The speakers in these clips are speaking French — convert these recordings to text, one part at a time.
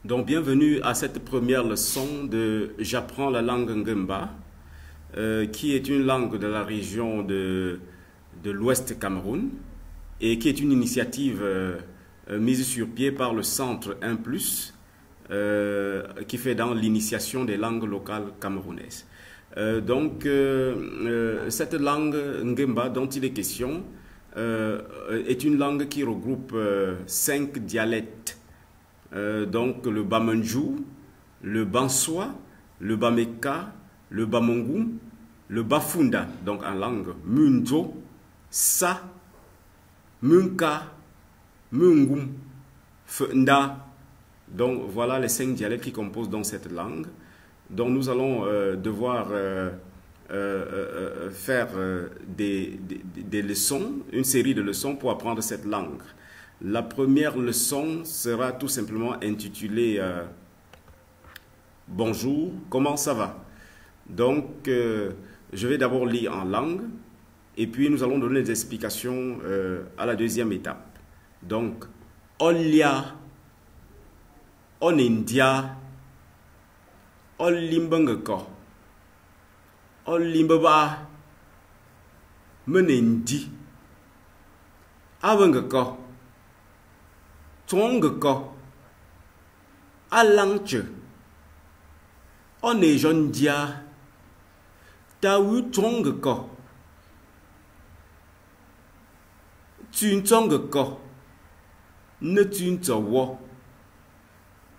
Donc, bienvenue à cette première leçon de J'apprends la langue Ngimba, qui est une langue de la région de l'Ouest Cameroun et qui est une initiative mise sur pied par le Centre 1+, qui fait dans l'initiation des langues locales camerounaises. Cette langue Ngimba dont il est question est une langue qui regroupe 5 dialectes. Donc le Bamanjou, le Bansoa, le Bameka, le Bamongoum, le Bafunda, donc en langue Munjo, Sa, Munka, Mungum, Fenda. Donc voilà les 5 dialectes qui composent donc cette langue. Donc nous allons devoir faire des leçons, une série de leçons pour apprendre cette langue. La première leçon sera tout simplement intitulée Bonjour, comment ça va? Donc, je vais d'abord lire en langue et puis nous allons donner des explications à la deuxième étape. Donc, Olia, Onindia, Olimbangeko, Olimbaba, Menendi, Avangeko, Tongeko, Alangche, Onejondia, Tawu Tongeko, Tuntongeko, Netuntawo,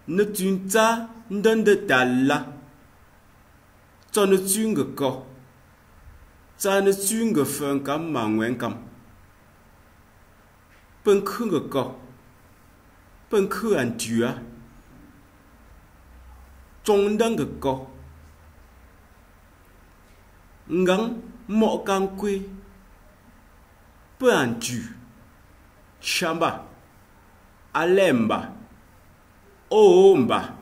Netunta Ndendetala, Tonetungeko, Tanetungefenkam Mangwenkam, Penkungeko, Penku Antua, Tongdangeko, Ngang Mokankwe, Peantu, Chamba, Alemba, Oomba.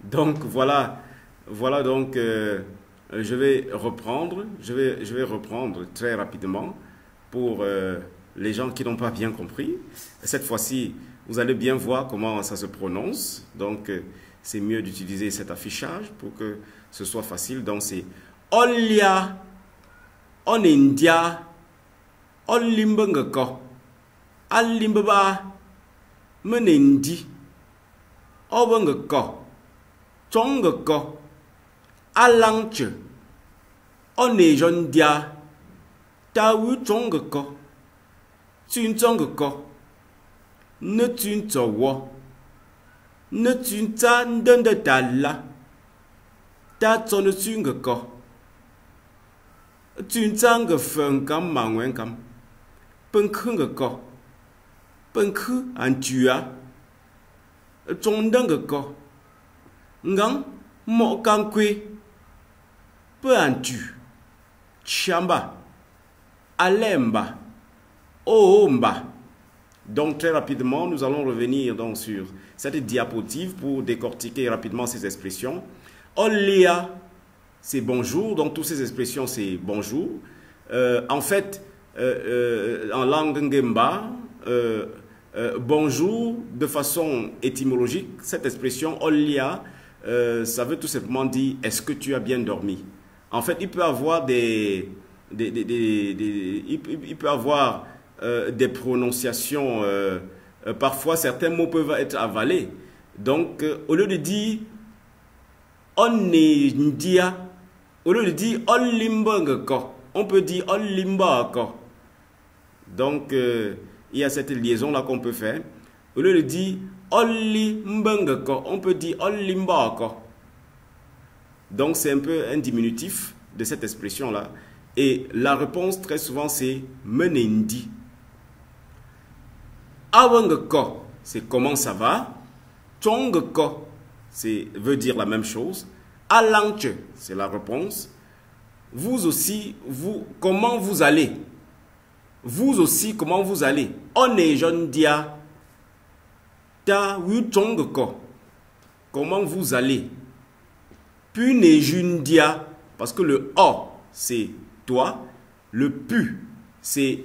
Donc voilà donc je vais reprendre très rapidement pour les gens qui n'ont pas bien compris. Cette fois-ci, vous allez bien voir comment ça se prononce. Donc c'est mieux d'utiliser cet affichage pour que ce soit facile. Donc c'est Olia, Onindia, Olimbangeko, Alimbaba, Menendi, Obangeko, Tongeko, Alangche, Onejondia, Tawu Tongeko, Tuntongeko, Netuntawo, Netunta Ndendetala, Tatonetungeko, Tuntangefenkam Mangwenkam, Penkungeko, Penku Antua, Tongdangeko, Ngang Mokankwe, Peantu, Chamba, Alemba, Oomba. Donc très rapidement, nous allons revenir donc sur cette diapositive pour décortiquer rapidement ces expressions. Olia, c'est bonjour, donc toutes ces expressions c'est bonjour. En fait, en langue Ngimba, bonjour de façon étymologique, cette expression Olia, ça veut tout simplement dire est-ce que tu as bien dormi? En fait, il peut avoir des prononciations, parfois certains mots peuvent être avalés. Donc, au lieu de dire Onendia, au lieu de dire Olimbangeko, on peut dire Olimbako. Donc, il y a cette liaison-là qu'on peut faire. Au lieu de dire Olimbangeko, on peut dire Olimbako. Donc, c'est un peu un diminutif de cette expression-là. Et la réponse, très souvent, c'est Menendi. Awangeko, c'est comment ça va. Tongeko, veut dire la même chose. Alangche, c'est la réponse. Vous aussi, comment vous allez? Vous aussi, comment vous allez? Onejondia. Ta wutongeko. Comment vous allez? Punejundia. Parce que le O, c'est toi. Le pu, c'est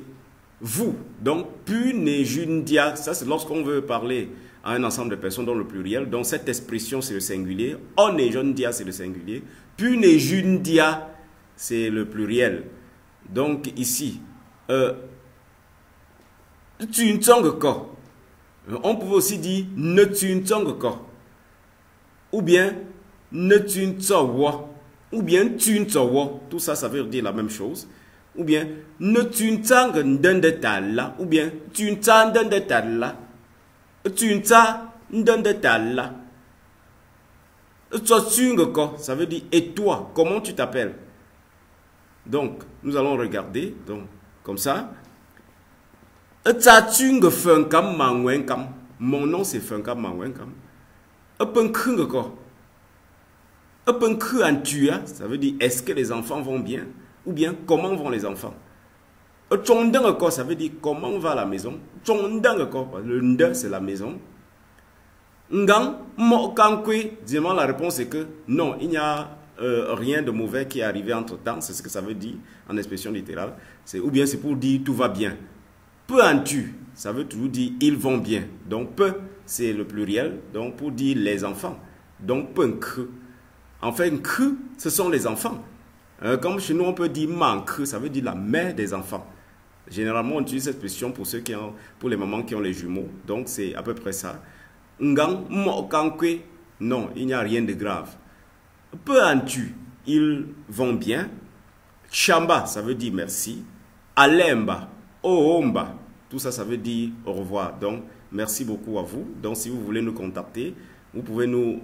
vous. Donc, punejundia. Ça, c'est lorsqu'on veut parler à un ensemble de personnes dans le pluriel. Donc cette expression c'est le singulier. On est jeune dia c'est le singulier. Puis ne jeune dia c'est le pluriel. Donc ici, tu ne sens quoi. On peut aussi dire ne tu ne sens quoi. Ou bien ne tu ne sens quoi. Ou bien tu ne sens quoi. Tout ça, ça veut dire la même chose. Ou bien ne tu ne sens d'un détail là. Ou bien tu ne sens d'un détail là. Tu ne sens d'un détail là. Ça veut dire et toi, comment tu t'appelles? Donc, nous allons regarder. Donc, comme ça. Mon nom c'est Funkam Mangwenkam. Ça veut dire est-ce que les enfants vont bien? Ou bien comment vont les enfants? Ça veut dire comment va la maison? Le nda c'est la maison. Ngang mo kankwe, la réponse est que non, il n'y a rien de mauvais qui est arrivé entre temps. C'est ce que ça veut dire en expression littérale. Ou bien c'est pour dire tout va bien. Peu en tu, ça veut toujours dire ils vont bien. Donc peu, c'est le pluriel, donc pour dire les enfants. Donc peu que. Enfin, que, ce sont les enfants. Comme chez nous, on peut dire manque, ça veut dire la mère des enfants. Généralement, on utilise cette expression pour ceux qui ont, pour les mamans qui ont les jumeaux. Donc c'est à peu près ça. Ngang mo kankwe, non, il n'y a rien de grave. Peu en tu, ils vont bien. Chamba, ça veut dire merci. Alemba. Ohomba, tout ça, ça veut dire au revoir. Donc, merci beaucoup à vous. Donc, si vous voulez nous contacter, vous pouvez nous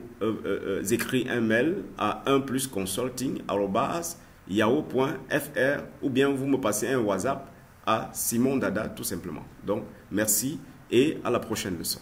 écrire un mail à 1plusconsulting@yahoo.fr ou bien vous me passez un WhatsApp à Simon Dada, tout simplement. Donc, merci et à la prochaine leçon.